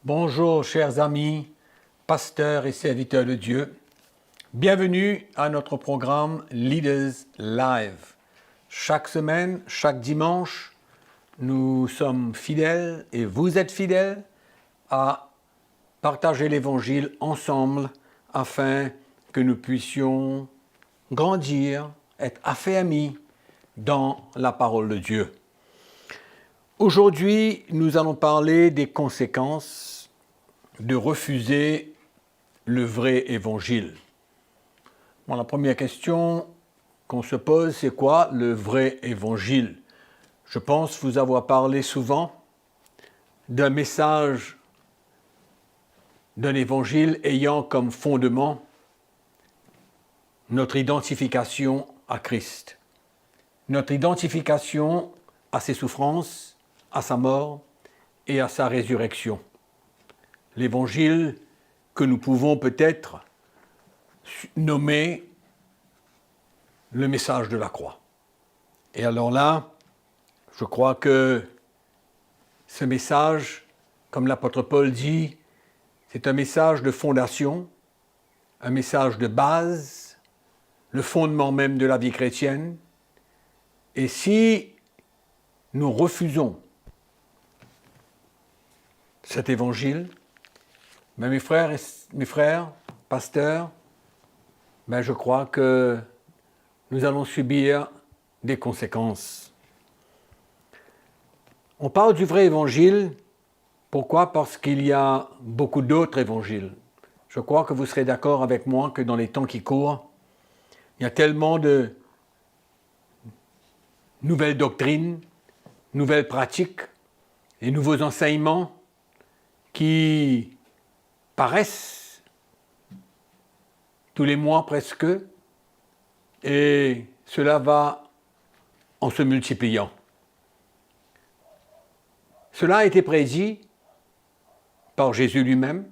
Bonjour chers amis, pasteurs et serviteurs de Dieu. Bienvenue à notre programme Leaders Live. Chaque semaine, chaque dimanche, nous sommes fidèles et vous êtes fidèles à partager l'Évangile ensemble afin que nous puissions grandir, être affermis dans la parole de Dieu. Aujourd'hui, nous allons parler des conséquences de refuser le vrai évangile. Bon, la première question qu'on se pose, c'est quoi le vrai évangile? Je pense vous avoir parlé souvent d'un message d'un évangile ayant comme fondement notre identification à Christ, notre identification à ses souffrances, à sa mort et à sa résurrection. L'évangile que nous pouvons peut-être nommer le message de la croix. Et alors là, je crois que ce message, comme l'apôtre Paul dit, c'est un message de fondation, un message de base, le fondement même de la vie chrétienne. Et si nous refusons cet évangile, mais mes frères, pasteurs, je crois que nous allons subir des conséquences. On parle du vrai évangile. Pourquoi? Parce qu'il y a beaucoup d'autres évangiles. Je crois que vous serez d'accord avec moi que dans les temps qui courent, il y a tellement de nouvelles doctrines, nouvelles pratiques et nouveaux enseignements qui paraissent tous les mois presque, et cela va en se multipliant. Cela a été prédit par Jésus lui-même.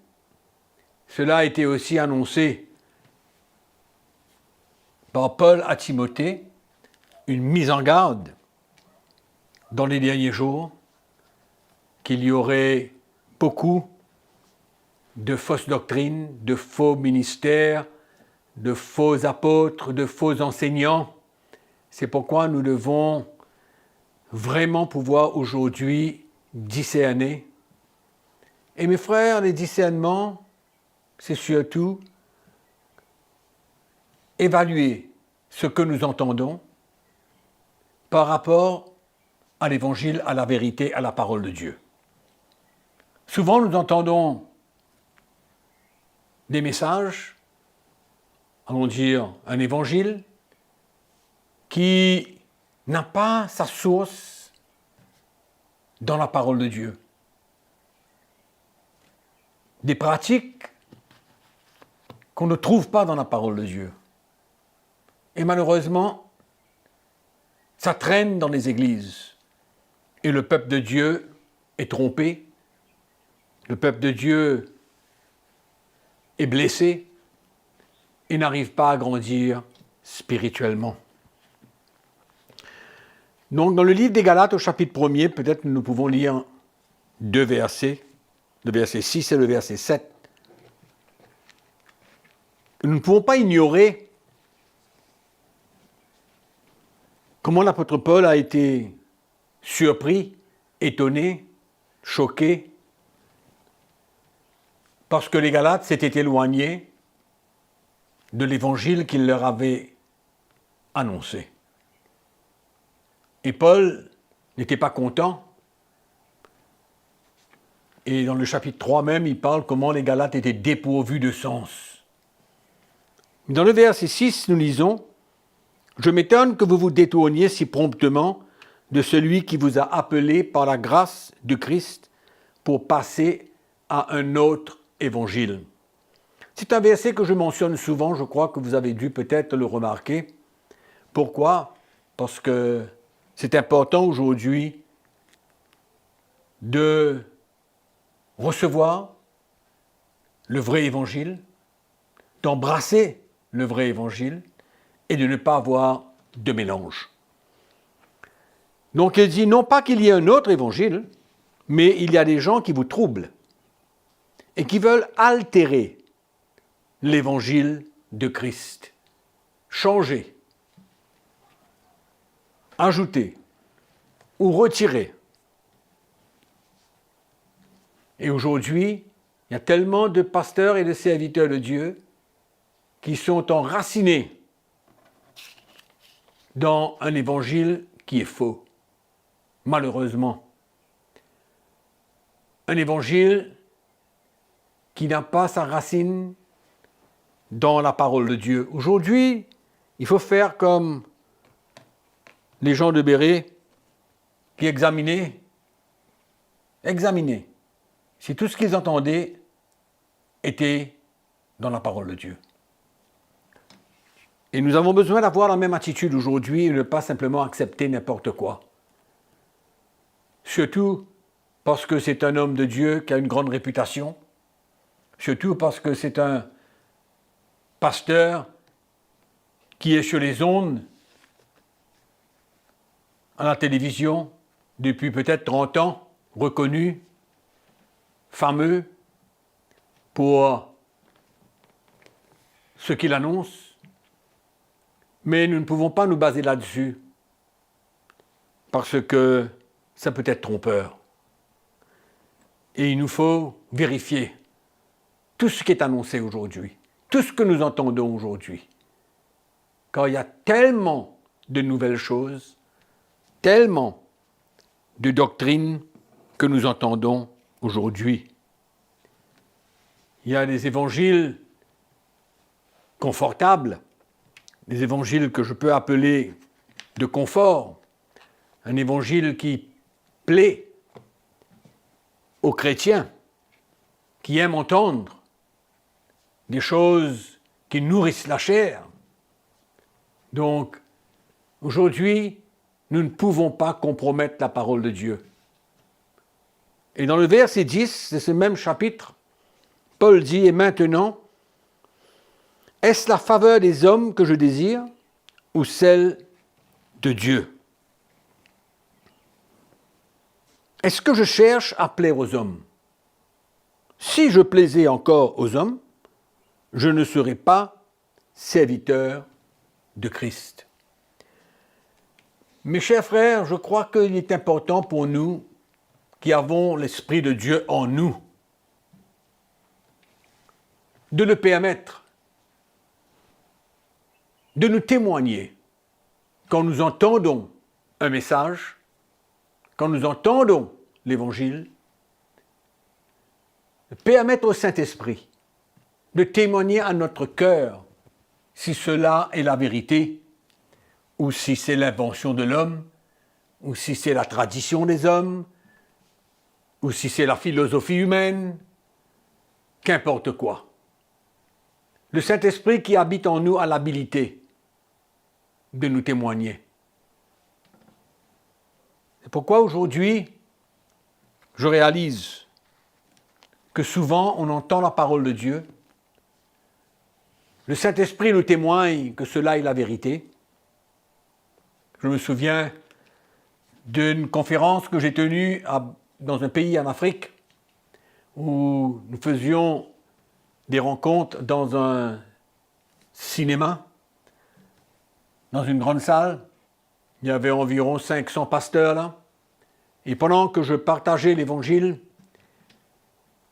Cela a été aussi annoncé par Paul à Timothée, une mise en garde dans les derniers jours, qu'il y aurait beaucoup de fausses doctrines, de faux ministères, de faux apôtres, de faux enseignants. C'est pourquoi nous devons vraiment pouvoir aujourd'hui discerner. Et mes frères, les discernements, c'est surtout évaluer ce que nous entendons par rapport à l'évangile, à la vérité, à la parole de Dieu. Souvent, nous entendons des messages, allons dire un évangile, qui n'a pas sa source dans la parole de Dieu. Des pratiques qu'on ne trouve pas dans la parole de Dieu. Et malheureusement, ça traîne dans les églises. Et le peuple de Dieu est trompé. Le peuple de Dieu est blessé et n'arrive pas à grandir spirituellement. Donc, dans le livre des Galates, au chapitre 1er, peut-être nous pouvons lire deux versets, le verset 6 et le verset 7. Nous ne pouvons pas ignorer comment l'apôtre Paul a été surpris, étonné, choqué, parce que les Galates s'étaient éloignés de l'évangile qu'il leur avait annoncé. Et Paul n'était pas content. Et dans le chapitre 3 même, il parle comment les Galates étaient dépourvus de sens. Dans le verset 6, nous lisons « Je m'étonne que vous vous détourniez si promptement de celui qui vous a appelé par la grâce de Christ pour passer à un autre évangile. » C'est un verset que je mentionne souvent, je crois que vous avez dû peut-être le remarquer. Pourquoi? Parce que c'est important aujourd'hui de recevoir le vrai évangile, d'embrasser le vrai évangile et de ne pas avoir de mélange. Donc il dit non pas qu'il y ait un autre évangile, mais il y a des gens qui vous troublent. et qui veulent altérer l'évangile de Christ, changer, ajouter ou retirer. Et aujourd'hui, il y a tellement de pasteurs et de serviteurs de Dieu qui sont enracinés dans un évangile qui est faux, malheureusement. Un évangile qui n'a pas sa racine dans la parole de Dieu. Aujourd'hui, il faut faire comme les gens de Béret qui examinaient si tout ce qu'ils entendaient était dans la parole de Dieu. Et nous avons besoin d'avoir la même attitude aujourd'hui et ne pas simplement accepter n'importe quoi. Surtout parce que c'est un homme de Dieu qui a une grande réputation, surtout parce que c'est un pasteur qui est sur les ondes, à la télévision, depuis peut-être 30 ans, reconnu, fameux pour ce qu'il annonce. Mais nous ne pouvons pas nous baser là-dessus, parce que ça peut être trompeur. Et il nous faut vérifier tout ce qui est annoncé aujourd'hui, tout ce que nous entendons aujourd'hui. Car il y a tellement de nouvelles choses, tellement de doctrines que nous entendons aujourd'hui. Il y a des évangiles confortables, des évangiles que je peux appeler de confort, un évangile qui plaît aux chrétiens, qui aiment entendre des choses qui nourrissent la chair. Donc, aujourd'hui, nous ne pouvons pas compromettre la parole de Dieu. Et dans le verset 10 de ce même chapitre, Paul dit, « Et maintenant, est-ce la faveur des hommes que je désire ou celle de Dieu? Est-ce que je cherche à plaire aux hommes? Si je plaisais encore aux hommes, je ne serais pas serviteur de Christ. » Mes chers frères, je crois qu'il est important pour nous qui avons l'Esprit de Dieu en nous de le permettre, de nous témoigner quand nous entendons un message, quand nous entendons l'Évangile, de permettre au Saint-Esprit de témoigner à notre cœur si cela est la vérité, ou si c'est l'invention de l'homme, ou si c'est la tradition des hommes, ou si c'est la philosophie humaine, qu'importe quoi. Le Saint-Esprit qui habite en nous a l'habilité de nous témoigner. C'est pourquoi aujourd'hui, je réalise que souvent on entend la parole de Dieu, le Saint-Esprit nous témoigne que cela est la vérité. Je me souviens d'une conférence que j'ai tenue dans un pays en Afrique où nous faisions des rencontres dans un cinéma, dans une grande salle. Il y avait environ 500 pasteurs là. Et pendant que je partageais l'Évangile,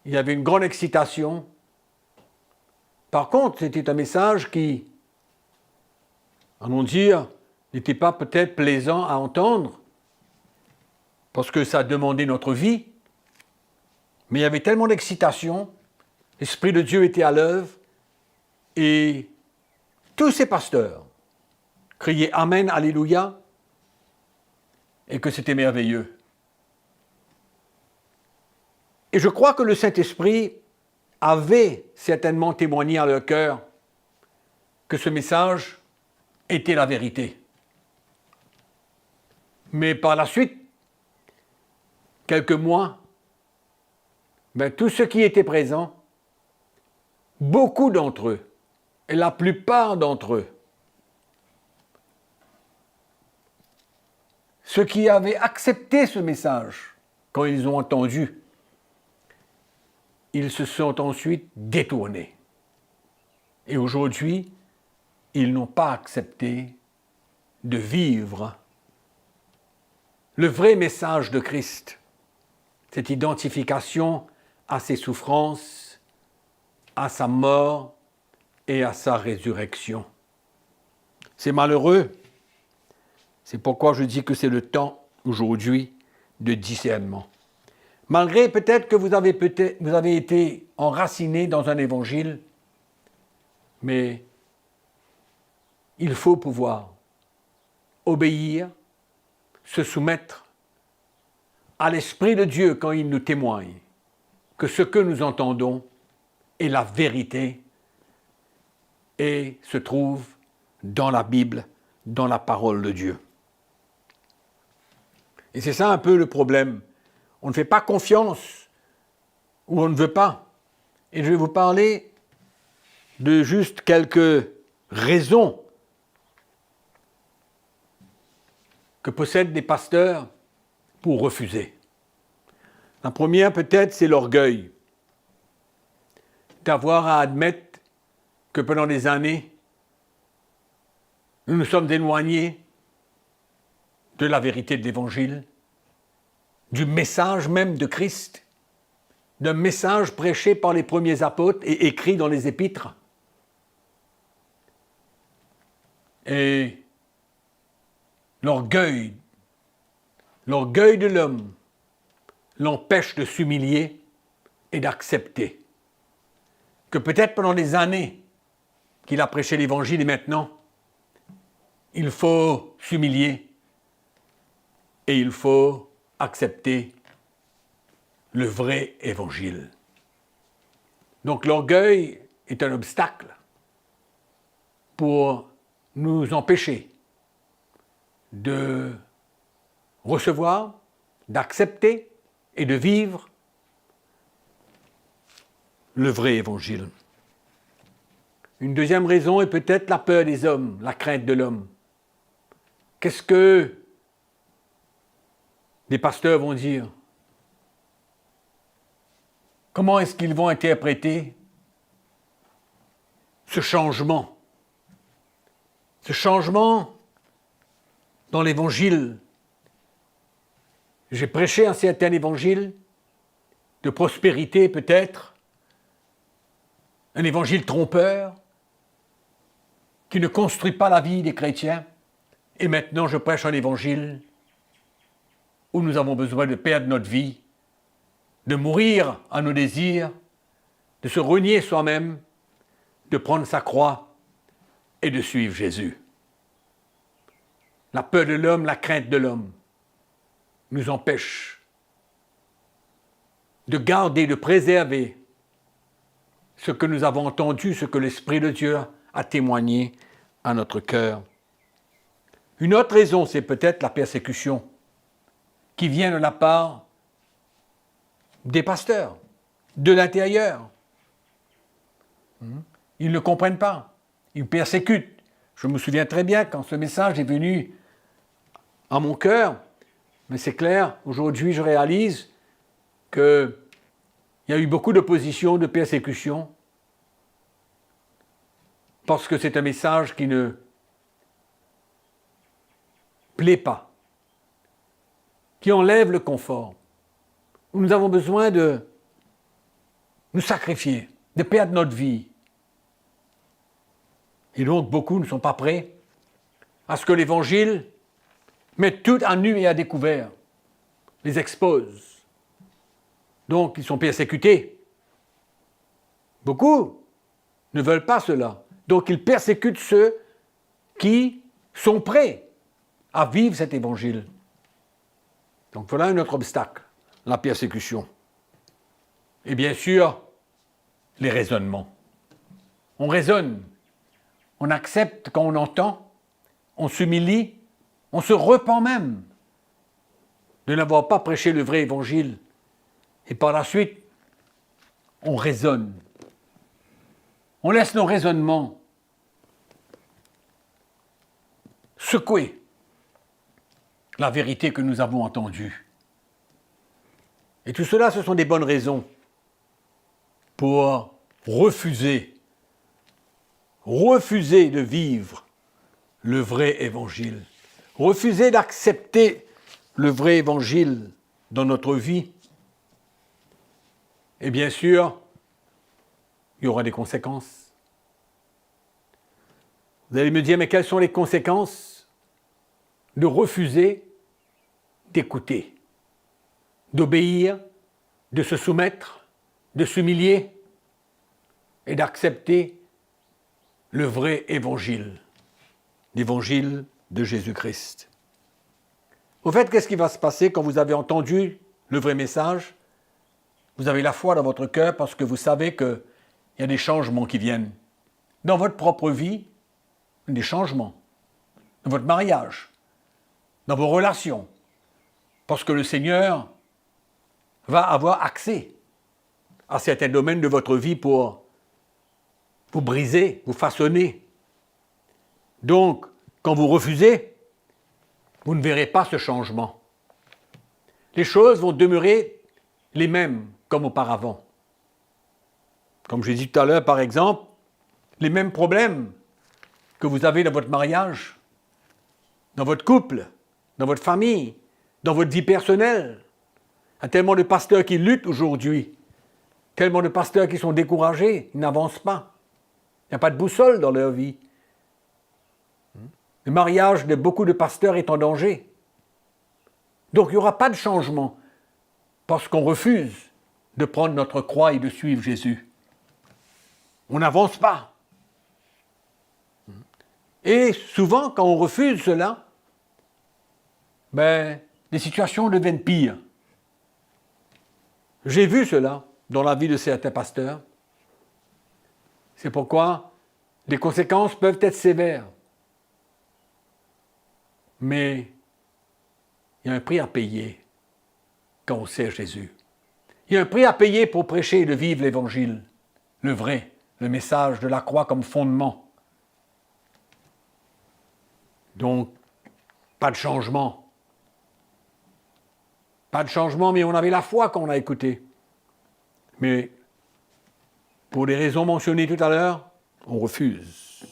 il y avait une grande excitation. Par contre, c'était un message qui, allons dire, n'était pas peut-être plaisant à entendre, parce que ça demandait notre vie. Mais il y avait tellement d'excitation, l'Esprit de Dieu était à l'œuvre, et tous ces pasteurs criaient « Amen, Alléluia », et que c'était merveilleux. Et je crois que le Saint-Esprit avait certainement témoigné à leur cœur que ce message était la vérité. Mais par la suite, quelques mois, tous ceux qui étaient présents, beaucoup d'entre eux, et la plupart d'entre eux, ceux qui avaient accepté ce message quand ils ont entendu, ils se sont ensuite détournés. Et aujourd'hui, ils n'ont pas accepté de vivre le vrai message de Christ, cette identification à ses souffrances, à sa mort et à sa résurrection. C'est malheureux. C'est pourquoi je dis que c'est le temps aujourd'hui de discernement. Malgré peut-être que vous avez été enraciné dans un évangile, mais il faut pouvoir obéir, se soumettre à l'Esprit de Dieu quand il nous témoigne que ce que nous entendons est la vérité et se trouve dans la Bible, dans la parole de Dieu. Et c'est ça un peu le problème. On ne fait pas confiance ou on ne veut pas. Et je vais vous parler de juste quelques raisons que possèdent les pasteurs pour refuser. La première, peut-être, c'est l'orgueil. D'avoir à admettre que pendant des années, nous nous sommes éloignés de la vérité de l'Évangile, du message même de Christ, d'un message prêché par les premiers apôtres et écrit dans les épîtres. Et l'orgueil de l'homme l'empêche de s'humilier et d'accepter que peut-être pendant des années qu'il a prêché l'Évangile et maintenant, il faut s'humilier et il faut accepter le vrai Évangile. Donc l'orgueil est un obstacle pour nous empêcher de recevoir, d'accepter et de vivre le vrai Évangile. Une deuxième raison est peut-être la peur des hommes, la crainte de l'homme. Qu'est-ce que les pasteurs vont dire? Comment est-ce qu'ils vont interpréter ce changement? Ce changement dans l'Évangile. J'ai prêché un certain Évangile de prospérité peut-être, un Évangile trompeur qui ne construit pas la vie des chrétiens. Et maintenant, je prêche un Évangile où nous avons besoin de perdre notre vie, de mourir à nos désirs, de se renier soi-même, de prendre sa croix et de suivre Jésus. La peur de l'homme, la crainte de l'homme nous empêche de garder, de préserver ce que nous avons entendu, ce que l'Esprit de Dieu a témoigné à notre cœur. Une autre raison, c'est peut-être la persécution qui vient de la part des pasteurs, de l'intérieur. Ils ne comprennent pas, ils persécutent. Je me souviens très bien quand ce message est venu à mon cœur, mais c'est clair, aujourd'hui je réalise qu'il y a eu beaucoup d'opposition, de persécution, parce que c'est un message qui ne plaît pas, qui enlève le confort, où nous avons besoin de nous sacrifier, de perdre notre vie. Et donc beaucoup ne sont pas prêts à ce que l'Évangile mette tout à nu et à découvert, les expose. Donc ils sont persécutés. Beaucoup ne veulent pas cela. Donc ils persécutent ceux qui sont prêts à vivre cet Évangile. Donc voilà un autre obstacle, la persécution. Et bien sûr, les raisonnements. On raisonne, on accepte quand on entend, on s'humilie, on se repent même de n'avoir pas prêché le vrai Évangile. Et par la suite, on raisonne. On laisse nos raisonnements secouer la vérité que nous avons entendue. Et tout cela, ce sont des bonnes raisons pour refuser de vivre le vrai évangile, refuser d'accepter le vrai évangile dans notre vie. Et bien sûr, il y aura des conséquences. Vous allez me dire, mais quelles sont les conséquences de refuser d'écouter, d'obéir, de se soumettre, de s'humilier et d'accepter le vrai évangile, l'évangile de Jésus-Christ. Au fait, qu'est-ce qui va se passer quand vous avez entendu le vrai message? Vous avez la foi dans votre cœur parce que vous savez qu'il y a des changements qui viennent. Dans votre propre vie, des changements. Dans votre mariage, dans vos relations. Parce que le Seigneur va avoir accès à certains domaines de votre vie pour vous briser, vous façonner. Donc, quand vous refusez, vous ne verrez pas ce changement. Les choses vont demeurer les mêmes comme auparavant. Comme j'ai dit tout à l'heure, par exemple, les mêmes problèmes que vous avez dans votre mariage, dans votre couple, dans votre famille, dans votre vie personnelle. Il y a tellement de pasteurs qui luttent aujourd'hui, tellement de pasteurs qui sont découragés, ils n'avancent pas. Il n'y a pas de boussole dans leur vie. Le mariage de beaucoup de pasteurs est en danger. Donc il n'y aura pas de changement parce qu'on refuse de prendre notre croix et de suivre Jésus. On n'avance pas. Et souvent, quand on refuse cela, les situations deviennent pires. J'ai vu cela dans la vie de certains pasteurs. C'est pourquoi les conséquences peuvent être sévères. Mais il y a un prix à payer quand on sert Jésus. Il y a un prix à payer pour prêcher et de vivre l'Évangile, le vrai, le message de la croix comme fondement. Donc, pas de changement. Pas de changement, mais on avait la foi quand on a écouté. Mais, pour les raisons mentionnées tout à l'heure, on refuse.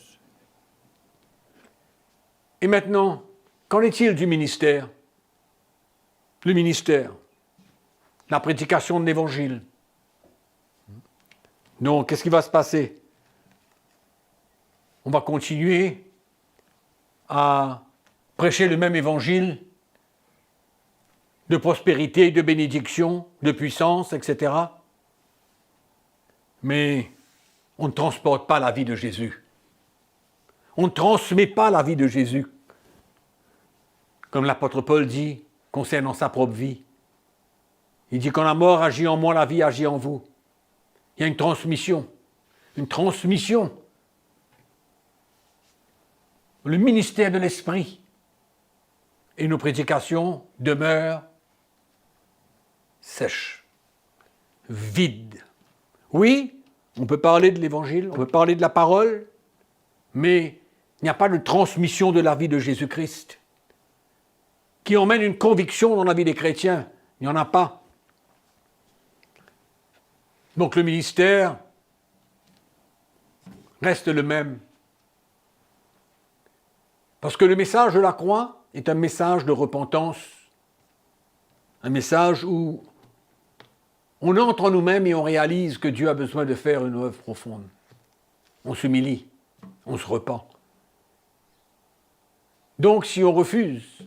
Et maintenant, qu'en est-il du ministère? Le ministère, la prédication de l'Évangile. Donc, qu'est-ce qui va se passer? On va continuer à prêcher le même Évangile de prospérité, de bénédiction, de puissance, etc. Mais on ne transporte pas la vie de Jésus. On ne transmet pas la vie de Jésus. Comme l'apôtre Paul dit concernant sa propre vie. Il dit quand la mort agit en moi, la vie agit en vous. Il y a une transmission. Une transmission. Le ministère de l'Esprit. Et nos prédications demeurent sèches, vides. Oui, on peut parler de l'Évangile, on peut parler de la parole, mais il n'y a pas de transmission de la vie de Jésus-Christ qui emmène une conviction dans la vie des chrétiens. Il n'y en a pas. Donc le ministère reste le même. Parce que le message de la croix est un message de repentance, un message où on entre en nous-mêmes et on réalise que Dieu a besoin de faire une œuvre profonde. On s'humilie, on se repent. Donc si on refuse,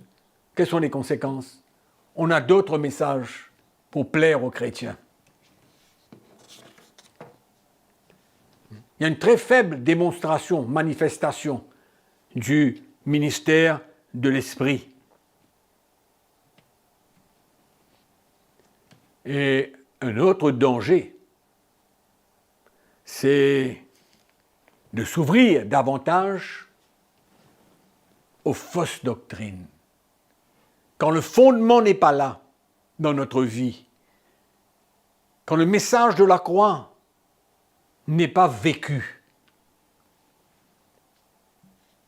quelles sont les conséquences? On a d'autres messages pour plaire aux chrétiens. Il y a une très faible démonstration, manifestation du ministère de l'Esprit. Et un autre danger, c'est de s'ouvrir davantage aux fausses doctrines. Quand le fondement n'est pas là dans notre vie, quand le message de la croix n'est pas vécu,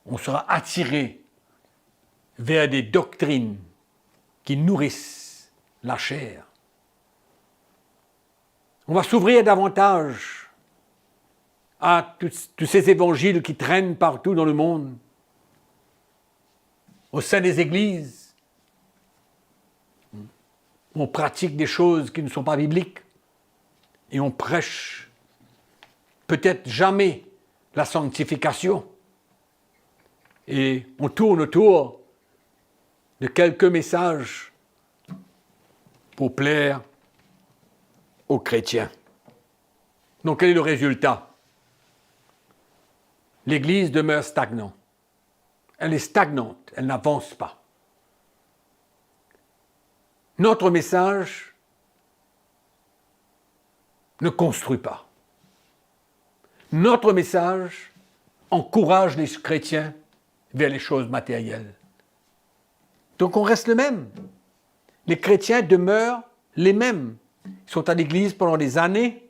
on sera attiré vers des doctrines qui nourrissent la chair. On va s'ouvrir davantage à tous ces évangiles qui traînent partout dans le monde, au sein des églises. On pratique des choses qui ne sont pas bibliques et on prêche peut-être jamais la sanctification. Et on tourne autour de quelques messages pour plaire aux chrétiens. Donc quel est le résultat? L'Église demeure stagnante. Elle est stagnante, elle n'avance pas. Notre message ne construit pas. Notre message encourage les chrétiens vers les choses matérielles. Donc on reste le même. Les chrétiens demeurent les mêmes. Ils sont à l'église pendant des années.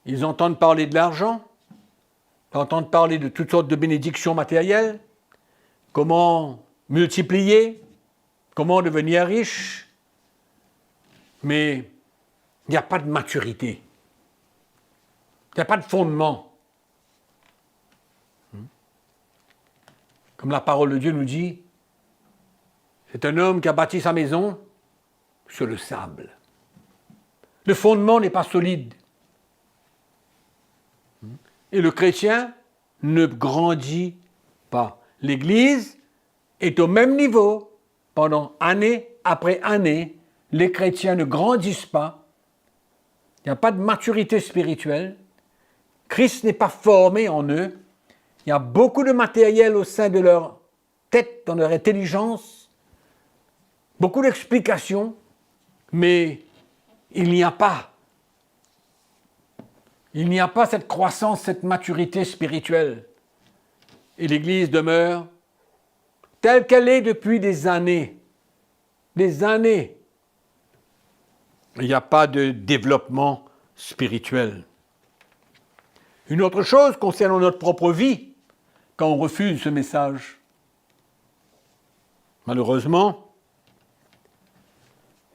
Ils entendent parler de l'argent. Ils entendent parler de toutes sortes de bénédictions matérielles. Comment multiplier. Comment devenir riche. Mais il n'y a pas de maturité. Il n'y a pas de fondement. Comme la parole de Dieu nous dit, c'est un homme qui a bâti sa maison sur le sable. Le fondement n'est pas solide. Et le chrétien ne grandit pas. L'Église est au même niveau pendant année après année. Les chrétiens ne grandissent pas. Il n'y a pas de maturité spirituelle. Christ n'est pas formé en eux. Il y a beaucoup de matériel au sein de leur tête, dans leur intelligence. Beaucoup d'explications, mais il n'y a pas cette croissance, cette maturité spirituelle. Et l'Église demeure telle qu'elle est depuis des années. Des années. Il n'y a pas de développement spirituel. Une autre chose concernant notre propre vie, quand on refuse ce message. Malheureusement,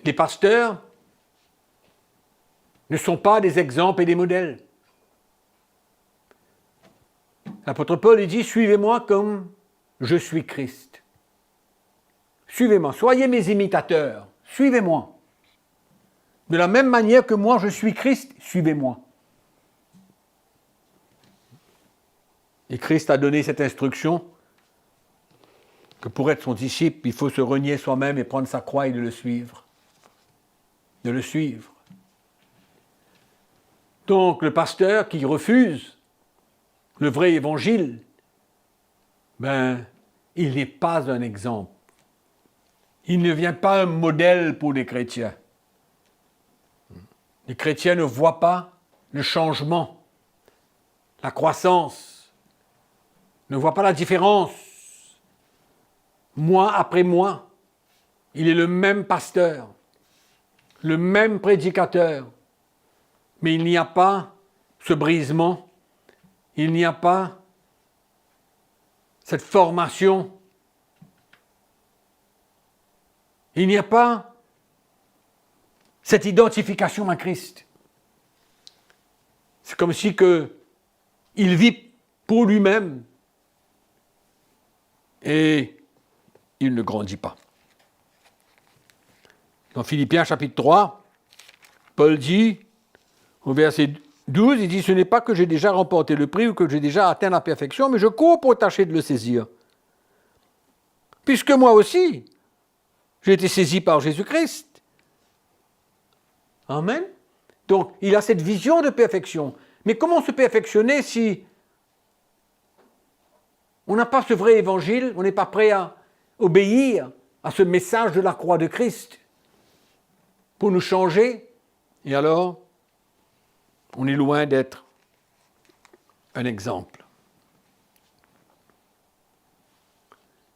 les pasteurs ne sont pas des exemples et des modèles. L'apôtre Paul dit « Suivez-moi comme je suis Christ. Suivez-moi, soyez mes imitateurs, suivez-moi. De la même manière que moi je suis Christ, suivez-moi. » Et Christ a donné cette instruction que pour être son disciple, il faut se renier soi-même et prendre sa croix et de le suivre. De le suivre. Donc le pasteur qui refuse le vrai évangile, il n'est pas un exemple. Il ne devient pas un modèle pour les chrétiens. Les chrétiens ne voient pas le changement, la croissance, ne voient pas la différence. Mois après mois, il est le même pasteur, le même prédicateur, mais il n'y a pas ce brisement, il n'y a pas cette formation, il n'y a pas cette identification à Christ. C'est comme si il vit pour lui-même et il ne grandit pas. Dans Philippiens chapitre 3, Paul dit, au verset 12, il dit « Ce n'est pas que j'ai déjà remporté le prix ou que j'ai déjà atteint la perfection, mais je cours pour tâcher de le saisir. Puisque moi aussi, j'ai été saisi par Jésus-Christ. » Amen. Donc, il a cette vision de perfection. Mais comment se perfectionner si on n'a pas ce vrai évangile, on n'est pas prêt à obéir à ce message de la croix de Christ pour nous changer? Et alors, on est loin d'être un exemple.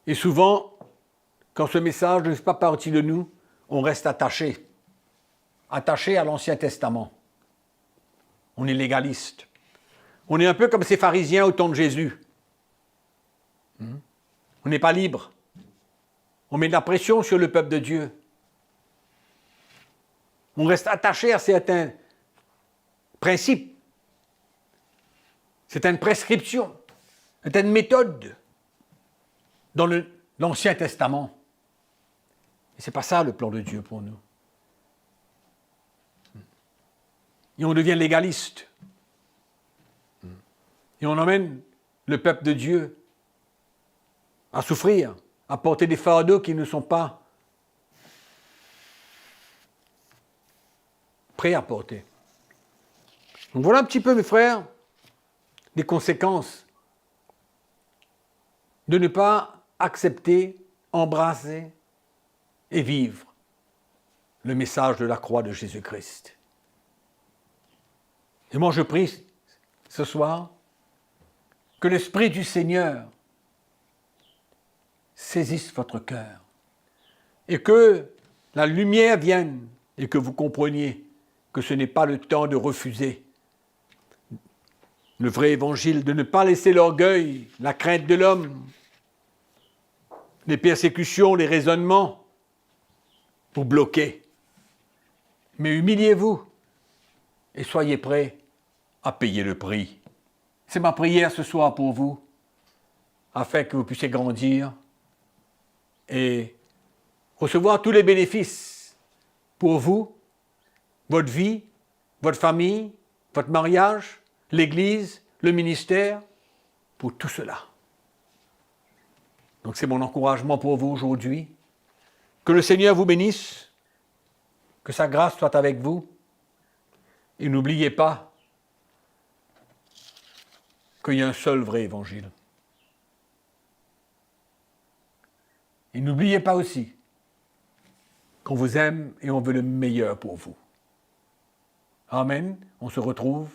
Et souvent, quand ce message ne fait pas partie de nous, on reste attaché à l'Ancien Testament. On est légaliste. On est un peu comme ces pharisiens au temps de Jésus. On n'est pas libre. On met de la pression sur le peuple de Dieu. On reste attaché à certains principe. C'est une prescription. C'est une méthode dans l'Ancien Testament. Et ce n'est pas ça le plan de Dieu pour nous. Et on devient légaliste. Et on emmène le peuple de Dieu à souffrir, à porter des fardeaux qui ne sont pas prêts à porter. Donc voilà un petit peu, mes frères, les conséquences de ne pas accepter, embrasser et vivre le message de la croix de Jésus-Christ. Et moi, je prie ce soir que l'Esprit du Seigneur saisisse votre cœur et que la lumière vienne et que vous compreniez que ce n'est pas le temps de refuser le vrai évangile, de ne pas laisser l'orgueil, la crainte de l'homme, les persécutions, les raisonnements vous bloquer. Mais humiliez-vous et soyez prêts à payer le prix. C'est ma prière ce soir pour vous, afin que vous puissiez grandir et recevoir tous les bénéfices pour vous, votre vie, votre famille, votre mariage, l'Église, le ministère, pour tout cela. Donc c'est mon encouragement pour vous aujourd'hui. Que le Seigneur vous bénisse, que sa grâce soit avec vous. Et n'oubliez pas qu'il y a un seul vrai évangile. Et n'oubliez pas aussi qu'on vous aime et on veut le meilleur pour vous. Amen. On se retrouve